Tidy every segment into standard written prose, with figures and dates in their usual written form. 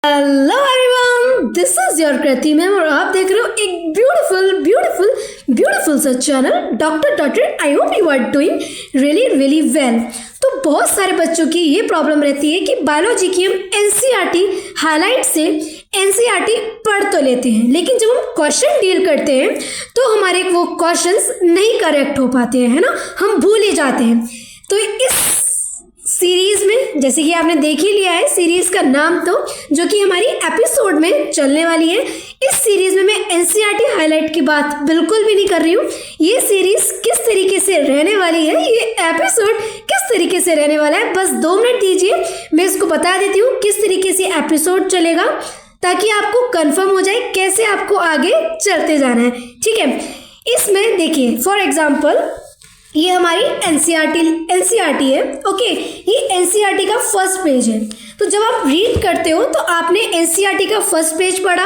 Hello everyone, this is your Kriti ma'am और आप देख रहे हो एक ब्यूटीफुल सा channel doctor. I hope you are doing really well. तो बहुत सारे बच्चों की ये प्रॉब्लम रहती है कि बायोलॉजी की हम एनसीईआरटी हाईलाइट से एनसीईआरटी पढ़ तो लेते हैं, लेकिन जब हम क्वेश्चन डील करते हैं तो हमारे वो क्वेश्चंस नहीं करेक्ट हो पाते हैं, है ना, हम भूल ही जाते हैं। तो इस सीरीज में जैसे कि आपने देख ही लिया है सीरीज का नाम, तो जो कि हमारी एपिसोड में चलने वाली है, इस सीरीज में मैं एनसीईआरटी हाईलाइट की बात बिल्कुल भी नहीं कर रही हूँ। ये सीरीज किस तरीके से रहने वाली है, ये एपिसोड किस तरीके से रहने वाला है, बस 2 मिनट दीजिए, मैं इसको बता देती हूँ किस तरीके से एपिसोड चलेगा, ताकि आपको कंफर्म हो जाए कैसे आपको आगे चलते जाना है। ठीक है, इसमें देखिए फॉर एग्जाम्पल ये हमारी एनसीईआरटी है। ओके, ये एनसीईआरटी का फर्स्ट पेज है। तो जब आप रीड करते हो तो आपने एनसीईआरटी का फर्स्ट पेज पढ़ा,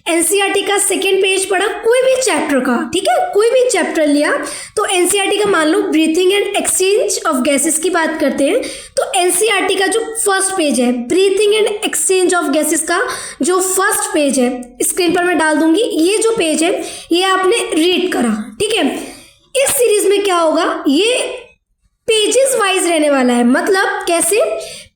एनसीईआरटी का सेकेंड पेज पढ़ा, कोई भी चैप्टर का, ठीक है, कोई भी चैप्टर लिया। तो एनसीईआरटी का मान लो breathing and exchange of gases की बात करते हैं, तो एनसीईआरटी का जो फर्स्ट पेज है, breathing and exchange of gases का जो फर्स्ट पेज है, स्क्रीन पर मैं डाल दूंगी, ये जो पेज है ये आपने रीड करा। ठीक है, इस सीरीज में क्या होगा, ये पेजेस वाइज रहने वाला है। मतलब कैसे,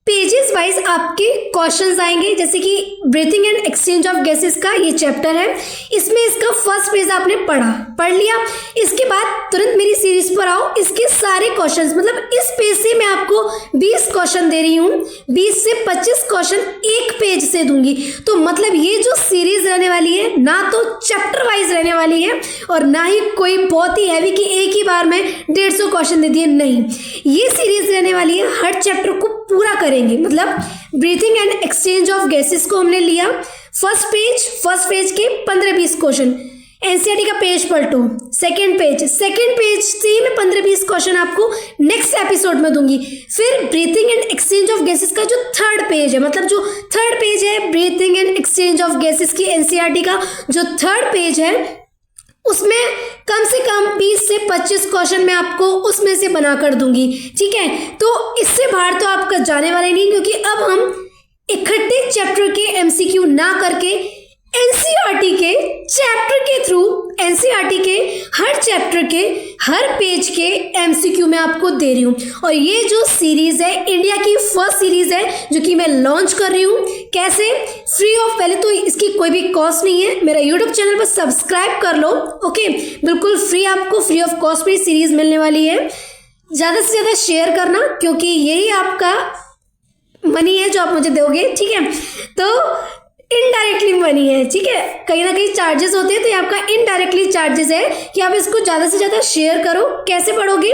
पेजेस वाइज आपके क्वेश्चंस आएंगे। जैसे कि breathing and exchange of gases का ये चैप्टर है, इसमें इसका फर्स्ट पेज आपने पढ़ लिया। इसके बाद तुरंत मेरी सीरीज पर आओ, इसके सारे क्वेश्चंस, मतलब इस पेज से मैं आपको 20 क्वेश्चन दे रही हूँ, 20 से 25 क्वेश्चन एक पेज से दूंगी। तो मतलब ये जो सीरीज रहने वाली है ना तो चैप्टर वाइज रहने वाली है और ना ही कोई बहुत ही हैवी कि एक ही बार में 150 क्वेश्चन दे दिए, नहीं, ये सीरीज रहने वाली है, हर चैप्टर को पूरा करेंगे। मतलब breathing and exchange of gases को हमने लिया, फर्स्ट पेज के 15-20 क्वेश्चन, एनसीईआरटी का पेज पलटो, सेकंड पेज से ही मैं 15-20 क्वेश्चन आपको नेक्स्ट एपिसोड में दूंगी। फिर breathing and exchange of gases का जो थर्ड पेज है, मतलब जो थर्ड पेज है breathing and exchange of gases की एनसीईआरटी का जो थर्ड पेज है, उसमें कम से कम 20 से 25 क्वेश्चन मैं आपको उसमें से बना कर दूंगी। ठीक है, तो इससे बाहर तो आपका जाने वाला ही नहीं, क्योंकि अब हम इकट्ठे चैप्टर के एमसीक्यू ना करके एनसीईआरटी के चैप्टर के थ्रू, एनसीईआरटी के हर चैप्टर के हर पेज के एमसीक्यू मैं आपको दे रही हूँ। और ये जो सीरीज है इंडिया की फर्स्ट सीरीज है जो कि मैं लॉन्च कर रही हूँ। कैसे, फ्री ऑफ, पहले तो इसकी कोई भी कॉस्ट नहीं है, मेरा यूट्यूब चैनल पर सब्सक्राइब कर लो। ओके, बिल्कुल फ्री, आपको फ्री ऑफ कॉस्ट में सीरीज मिलने वाली है। ज़्यादा से ज़्यादा शेयर करना, क्योंकि यही आपका मनी है जो आप मुझे दोगे। ठीक है, तो इनडायरेक्टली मनी है, ठीक है, कहीं ना कहीं चार्जेस होते हैं, तो ये आपका इनडायरेक्टली चार्जेस है कि आप इसको ज़्यादा से ज़्यादा शेयर करो। कैसे पढ़ोगे,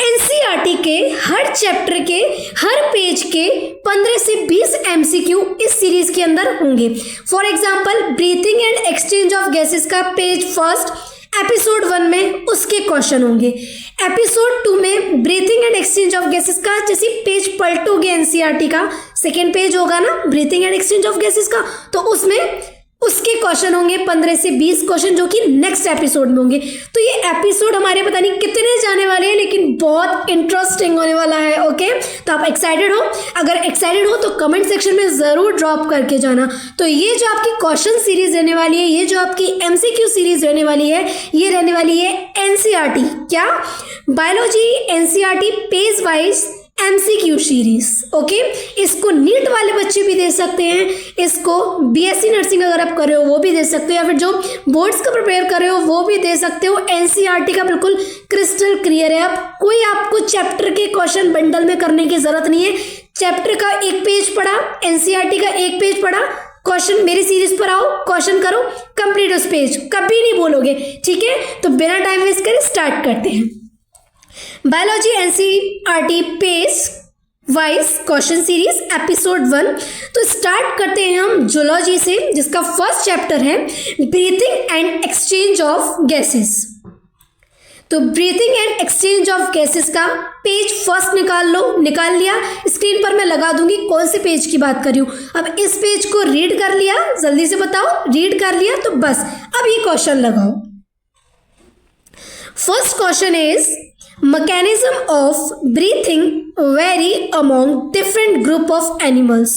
एनसीईआरटी के हर चैप्टर के हर पेज के 15 से 20 एमसीक्यू इस सीरीज के अंदर होंगे। For example breathing and exchange of gases का पेज फर्स्ट एपिसोड 1 में उसके क्वेश्चन होंगे, एपिसोड 2 में breathing and exchange of gases का जैसे पेज पलटोगे एनसीईआरटी का सेकेंड पेज होगा ना breathing and exchange of gases का, तो उसमें उसके क्वेश्चन होंगे 15 से 20 क्वेश्चन जो कि नेक्स्ट एपिसोड में होंगे। तो ये एपिसोड हमारे पता नहीं कितने जाने वाले हैं, लेकिन बहुत इंटरेस्टिंग होने वाला है। ओके, तो आप एक्साइटेड हो? अगर एक्साइटेड हो तो कमेंट सेक्शन में ज़रूर ड्रॉप करके जाना। तो ये जो आपकी क्वेश्चन सीरीज रहने वाली है, ये जो आपकी एमसीक्यू सीरीज रहने वाली है, ये रहने वाली है एनसीईआरटी, क्या, biology NCERT page wise MCQ series. Okay, इसको नीट वाले बच्चे भी दे सकते हैं, इसको बीएससी नर्सिंग अगर आप कर रहे हो वो भी दे सकते हो, या फिर जो बोर्ड्स का प्रिपेयर कर रहे हो वो भी दे सकते हो। एनसीईआरटी का बिल्कुल क्रिस्टल क्लियर है। अब कोई आपको चैप्टर के क्वेश्चन बंडल में करने की जरूरत नहीं है। चैप्टर का एक पेज पढ़ा, एनसीईआरटी का एक पेज पढ़ा, क्वेश्चन मेरी सीरीज पर आओ, क्वेश्चन करो, कंप्लीट उस पेज, कभी नहीं बोलोगे। ठीक है, तो बिना टाइम वेस्ट करे स्टार्ट करते हैं। Biology NCERT page wise question series episode 1। तो स्टार्ट करते हैं हम जूलॉजी से, जिसका फर्स्ट चैप्टर है breathing and exchange of gases. तो breathing and exchange of gases का पेज फर्स्ट निकाल लिया, स्क्रीन पर मैं लगा दूंगी कौन से पेज की बात कर रही हूँ। अब इस पेज को रीड कर लिया, जल्दी से बताओ, रीड कर लिया तो बस अब ये क्वेश्चन लगाओ। First question is mechanism of breathing vary among different group of animals.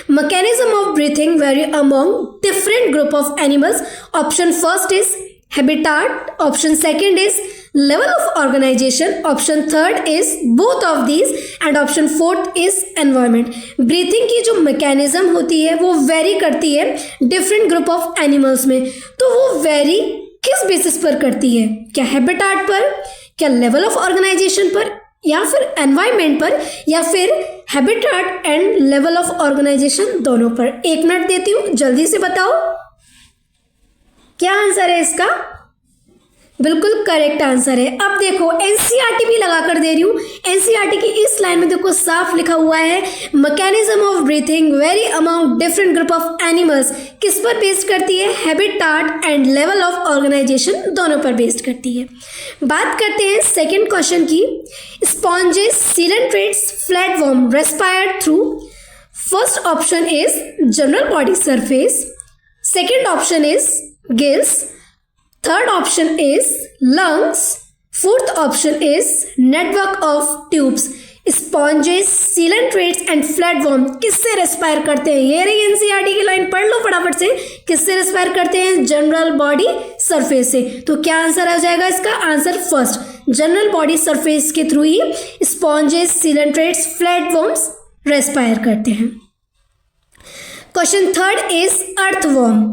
Mechanism of breathing vary among different group of animals. Option first is habitat, option second is level of organization, option third is both of these and option fourth is environment. Breathing की जो mechanism होती है वो very करती है different group of animals में, तो वो वेरी किस बेसिस पर करती है? क्या हैबिटाट पर, क्या लेवल ऑफ ऑर्गेनाइजेशन पर, या फिर एनवायरमेंट पर, या फिर habitat and level of organisation दोनों पर? 1 मिनट देती हूँ, जल्दी से बताओ क्या आंसर है इसका। बिल्कुल करेक्ट आंसर है। अब देखो एनसीईआरटी भी लगा कर दे रही हूँ। एनसीईआरटी की इस लाइन में देखो साफ लिखा हुआ है mechanism of breathing very among different group of animals. किस पर बेस्ड करती है? Habitat and level of organisation दोनों पर बेस्ड करती है। बात करते हैं सेकेंड क्वेश्चन की। Sponges, coelenterates, flatworm respire through. First option is general body surface, second option is gills, third option is lungs, fourth option is network of tubes. Sponges, coelenterates and flatworm किससे respire करते हैं? ये रही NCERT की line, पढ़ लो फटाफट से। किससे रेस्पायर करते हैं? जनरल बॉडी सरफेस से। तो क्या आंसर आ जाएगा इसका? Answer first, general body surface के थ्रू ही स्पॉन्जेस, सीलेंट्रेट्स, फ्लैटवर्म्स रेस्पायर करते हैं। Question third is earthworm.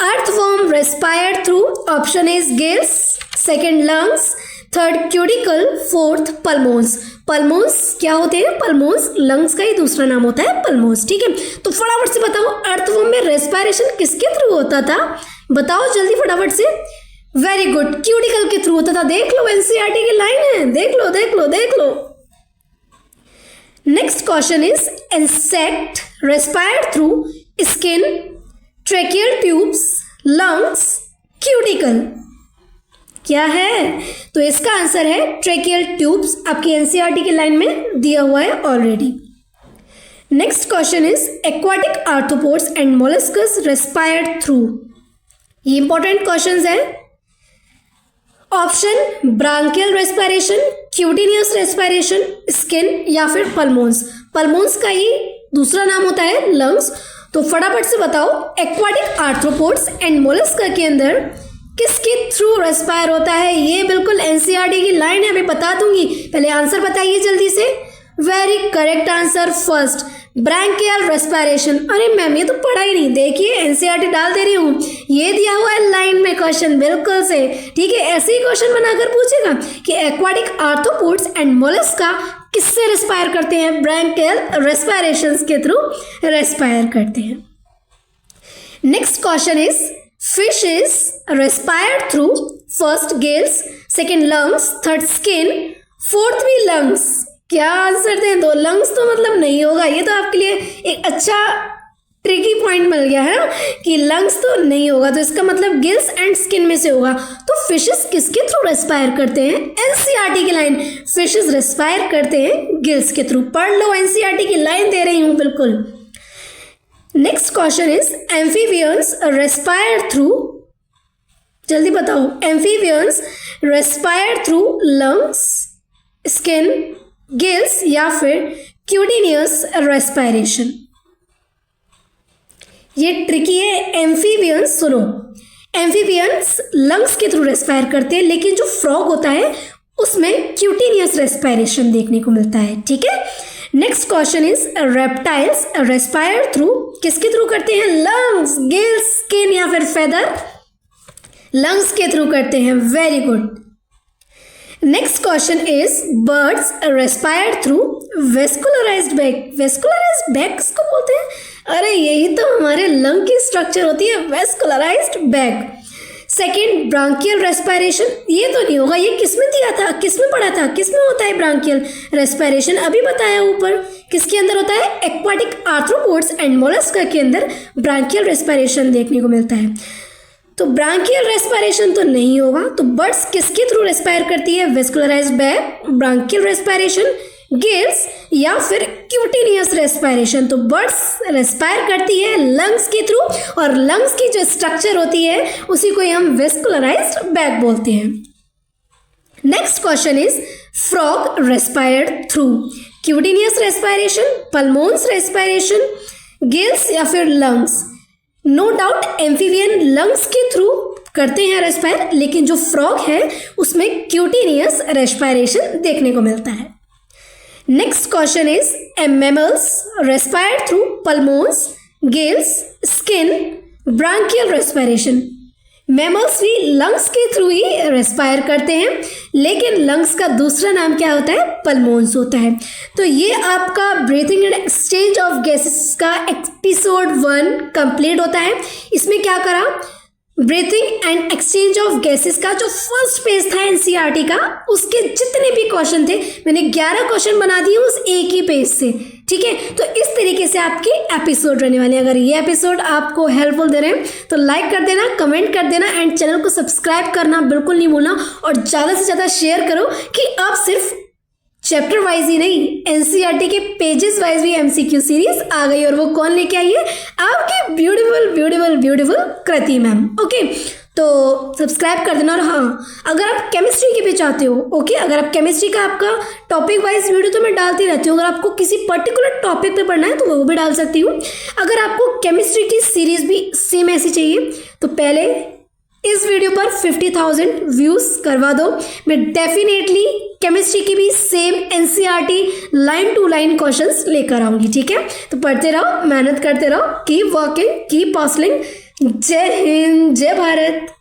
Earthworm respire through option is gills, second lungs, third cuticle, fourth pulmons. Pulmons क्या होते हैं? Pulmons lungs का ही दूसरा नाम होता है pulmons, ठीक है। तो फटाफट से बताओ earthworm में respiration किसके थ्रू होता था? बताओ जल्दी फटाफट से। वेरी गुड, क्यूटिकल के थ्रू होता था। देख लो एनसीईआरटी की लाइन है, देख लो देख लो देख लो। Next question is insect respire through skin, tracheal tubes, lungs, cuticle. क्या है? तो इसका आंसर है ट्रेकियल ट्यूब्स। आपकी एनसीईआरटी की लाइन में दिया हुआ है already. Next question is aquatic arthropods and molluscs respire through. ये इंपॉर्टेंट क्वेश्चंस है। Option branchial respiration, cutaneous respiration, skin या फिर पल्मोन्स। पल्मोन्स का ही दूसरा नाम होता है लंग्स। तो फटाफट से बताओ एक्वाटिक आर्थ्रोपोड्स एंड मोलस्का के अंदर किसके थ्रू रेस्पायर होता है? ये बिल्कुल एनसीईआरटी की लाइन है, अभी बता दूंगी। पहले आंसर बताइए जल्दी से। Very correct answer first, branchial respiration. अरे मैम ये तो पढ़ा ही नहीं, देखिए एनसीईआरटी डाल दे रही हूँ, ये दिया हुआ है लाइन में क्वेश्चन बिल्कुल से, ठीक है। ऐसे ही क्वेश्चन बनाकर पूछेगा कि एक्वाटिक आर्थ्रोपोड्स एंड मोलस्का किससे रेस्पायर करते हैं? ब्रांकियल रेस्पिरेशंस के थ्रू रेस्पायर करते हैं। Next question is fishes respire through first gills, second lungs, third skin, fourth भी लंग्स। क्या आंसर दें? दो लंग्स तो मतलब नहीं होगा। ये तो आपके लिए एक अच्छा ट्रिकी पॉइंट मिल गया है ना कि लंग्स तो नहीं होगा, तो इसका मतलब गिल्स एंड स्किन में से होगा। तो फिशेस किसके थ्रू रेस्पायर करते हैं? एनसीईआरटी की लाइन, फिशेस रेस्पायर करते हैं गिल्स के थ्रू। पढ़ लो, एनसीईआरटी की लाइन दे रही हूं बिल्कुल। Next question is amphibians respire through, जल्दी बताओ। Amphibians respire through lungs, skin, gills या फिर क्यूटिनियस रेस्पिरेशन। ये ट्रिकी है। एम्फीबियंस, सुनो, एम्फीबियंस लंग्स के थ्रू रेस्पायर करते हैं, लेकिन जो फ्रॉग होता है उसमें क्यूटिनियस रेस्पिरेशन देखने को मिलता है, ठीक है। Next question is reptiles respire through, किसके थ्रू करते हैं? लंग्स, गिल्स, स्किन या फिर फेदर? लंग्स के थ्रू करते हैं। Very good. Next question is birds respire through vascularised bag. Vascularised bag किसको बोलते हैं? अरे यही तो हमारे लंग की स्ट्रक्चर होती है, vascularised bag. Second branchial respiration, ये तो नहीं होगा। ये किसमें दिया था, किसमें पढ़ा था, किसमें होता है ब्रांकियल रेस्पिरेशन? अभी बताया ऊपर। किसके अंदर होता है? एक्वाटिक आर्थ्रोपोड्स एंड मोलस्का के अंदर ब्रांकियल रेस्पिरेशन देखने को मिलता है। तो ब्रांकियल रेस्पिरेशन तो नहीं होगा। तो बर्ड्स किसके थ्रू रेस्पायर करती है? Vascularised bag, branchial respiration, gills या फिर क्यूटिनियस रेस्पिरेशन। तो बर्ड्स रेस्पायर करती है लंग्स के थ्रू, और लंग्स की जो स्ट्रक्चर होती है उसी को हम वेस्कुलराइज्ड बैग बोलते हैं। Next question is frog respired through? cutaneous respiration, pulmonary respiration, gills या फिर lungs? No doubt amphibian lungs के थ्रू करते हैं रेस्पायर, लेकिन जो फ्रॉग है उसमें क्यूटेनियस रेस्पायरेशन देखने को मिलता है। Next question is mammals respire through pulmones, gills, skin, branchial respiration. Mammals भी लंग्स के थ्रू ही रेस्पायर करते हैं, लेकिन लंग्स का दूसरा नाम क्या होता है? पल्मोन्स होता है। तो ये आपका breathing and exchange of gases का एपिसोड 1 कंप्लीट होता है। इसमें क्या करा? Breathing and exchange of gases का जो फर्स्ट पेज था एनसीईआरटी का, उसके जितने भी क्वेश्चन थे मैंने 11 क्वेश्चन बना दिए उस एक ही पेज से। ठीक है, तो इस तरीके से आपके एपिसोड रहने वाले हैं। अगर ये एपिसोड आपको हेल्पफुल दे रहे हैं तो लाइक कर देना, कमेंट कर देना एंड चैनल को सब्सक्राइब करना बिल्कुल नहीं भूलना, और ज़्यादा से ज़्यादा शेयर करो कि आप सिर्फ चैप्टर वाइज ही नहीं, एनसीईआरटी के पेजेस वाइज भी एमसीक्यू सीरीज आ गई, और वो कौन लेके आई है? आपकी ब्यूटीफुल ब्यूटीफुल ब्यूटीफुल कृति मैम। ओके, तो सब्सक्राइब कर देना। और हाँ, अगर आप केमिस्ट्री की भी चाहते हो, ओके, अगर आप केमिस्ट्री का आपका टॉपिक वाइज वीडियो तो मैं डालती रहती हूँ, अगर आपको किसी पर्टिकुलर टॉपिक पे पढ़ना है तो वो भी डाल सकती हूँ। अगर आपको केमिस्ट्री की सीरीज भी सेम ऐसी चाहिए तो पहले इस वीडियो पर 50,000 व्यूज करवा दो। मैं डेफिनेटली केमिस्ट्री की भी same NCERT line to line questions लेकर आऊंगी। ठीक है, तो पढ़ते रहो, मेहनत करते रहो, कीप वर्किंग, कीप हसलिंग। जय हिंद, जय भारत।